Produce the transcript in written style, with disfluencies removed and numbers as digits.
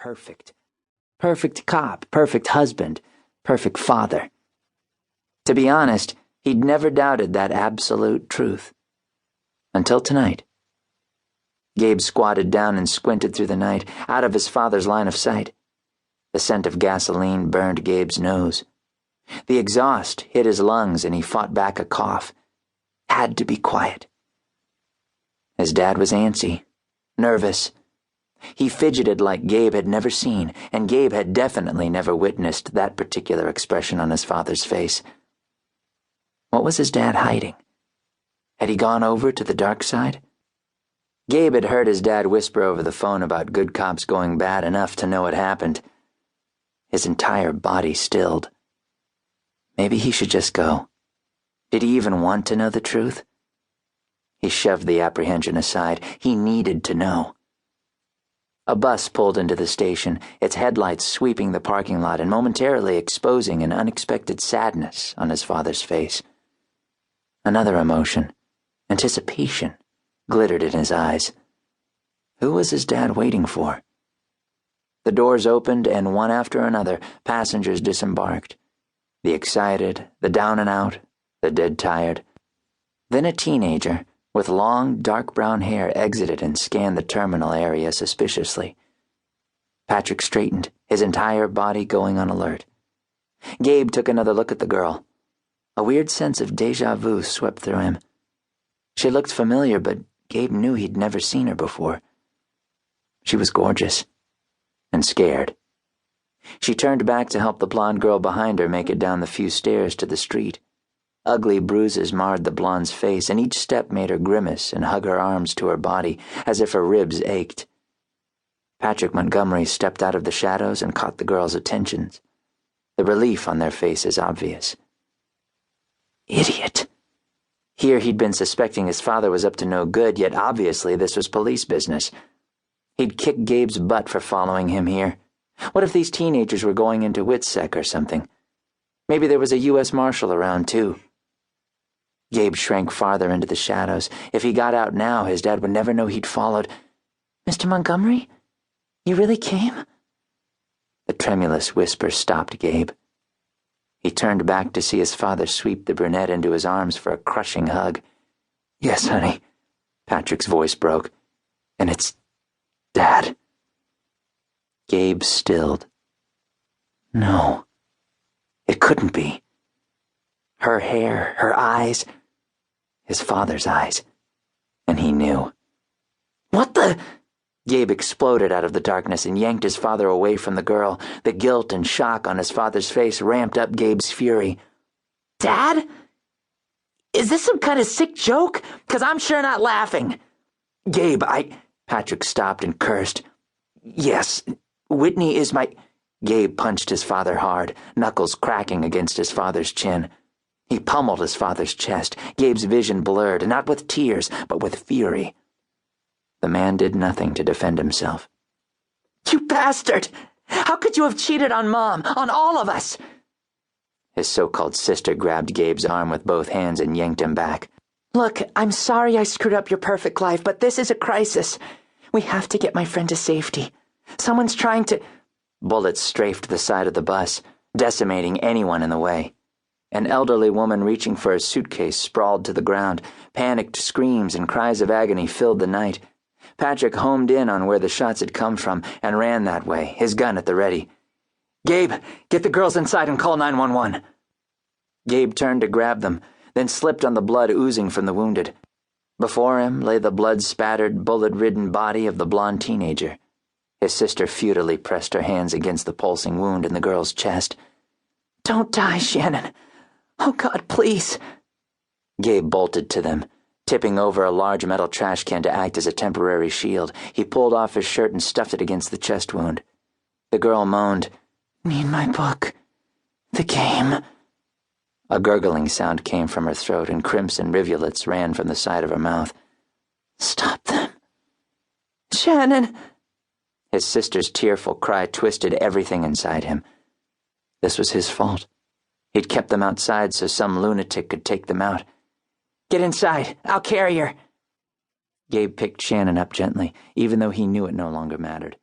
perfect. Perfect cop, perfect husband, perfect father. To be honest, he'd never doubted that absolute truth. Until tonight. Gabe squatted down and squinted through the night, out of his father's line of sight. The scent of gasoline burned Gabe's nose. The exhaust hit his lungs and he fought back a cough. Had to be quiet. His dad was antsy, nervous. He fidgeted like Gabe had never seen, and Gabe had definitely never witnessed that particular expression on his father's face. What was his dad hiding? Had he gone over to the dark side? Gabe had heard his dad whisper over the phone about good cops going bad enough to know what happened. His entire body stilled. Maybe he should just go. Did he even want to know the truth? He shoved the apprehension aside. He needed to know. A bus pulled into the station, its headlights sweeping the parking lot and momentarily exposing an unexpected sadness on his father's face. Another emotion, anticipation, glittered in his eyes. Who was his dad waiting for? The doors opened, and one after another, passengers disembarked. The excited, the down and out, the dead tired. Then a teenager, with long, dark brown hair, exited and scanned the terminal area suspiciously. Patrick straightened, his entire body going on alert. Gabe took another look at the girl. A weird sense of déjà vu swept through him. She looked familiar, but Gabe knew he'd never seen her before. She was gorgeous. And scared. She turned back to help the blonde girl behind her make it down the few stairs to the street. Ugly bruises marred the blonde's face, and each step made her grimace and hug her arms to her body, as if her ribs ached. Patrick Montgomery stepped out of the shadows and caught the girls' attentions. The relief on their faces obvious. Idiot. Here he'd been suspecting his father was up to no good, yet obviously this was police business. He'd kicked Gabe's butt for following him here. What if these teenagers were going into WITSEC or something? Maybe there was a U.S. Marshal around, too. Gabe shrank farther into the shadows. If he got out now, his dad would never know he'd followed. Mr. Montgomery? You really came? The tremulous whisper stopped Gabe. He turned back to see his father sweep the brunette into his arms for a crushing hug. Yes, honey. Patrick's voice broke. And it's Dad. Gabe stilled. No. It couldn't be. Her hair, her eyes, his father's eyes. And he knew. What the? Gabe exploded out of the darkness and yanked his father away from the girl. The guilt and shock on his father's face ramped up Gabe's fury. Dad? Is this some kind of sick joke? 'Cause I'm sure not laughing. Gabe, Patrick stopped and cursed. Yes, Whitney is my... Gabe punched his father hard, knuckles cracking against his father's chin. He pummeled his father's chest, Gabe's vision blurred, not with tears, but with fury. The man did nothing to defend himself. You bastard! How could you have cheated on Mom, on all of us? His so-called sister grabbed Gabe's arm with both hands and yanked him back. Look, I'm sorry I screwed up your perfect life, but this is a crisis. We have to get my friend to safety. Someone's trying to... Bullets strafed the side of the bus, decimating anyone in the way. An elderly woman reaching for a suitcase sprawled to the ground. Panicked screams and cries of agony filled the night. Patrick homed in on where the shots had come from and ran that way, his gun at the ready. Gabe, get the girls inside and call 911. Gabe turned to grab them, then slipped on the blood oozing from the wounded. Before him lay the blood-spattered, bullet-ridden body of the blonde teenager. His sister futilely pressed her hands against the pulsing wound in the girl's chest. Don't die, Shannon. Oh, God, please. Gabe bolted to them, tipping over a large metal trash can to act as a temporary shield. He pulled off his shirt and stuffed it against the chest wound. The girl moaned, Need my book. The game. A gurgling sound came from her throat, and crimson rivulets ran from the side of her mouth. Stop them. Shannon! His sister's tearful cry twisted everything inside him. This was his fault. He'd kept them outside so some lunatic could take them out. Get inside. I'll carry her. Gabe picked Shannon up gently, even though he knew it no longer mattered.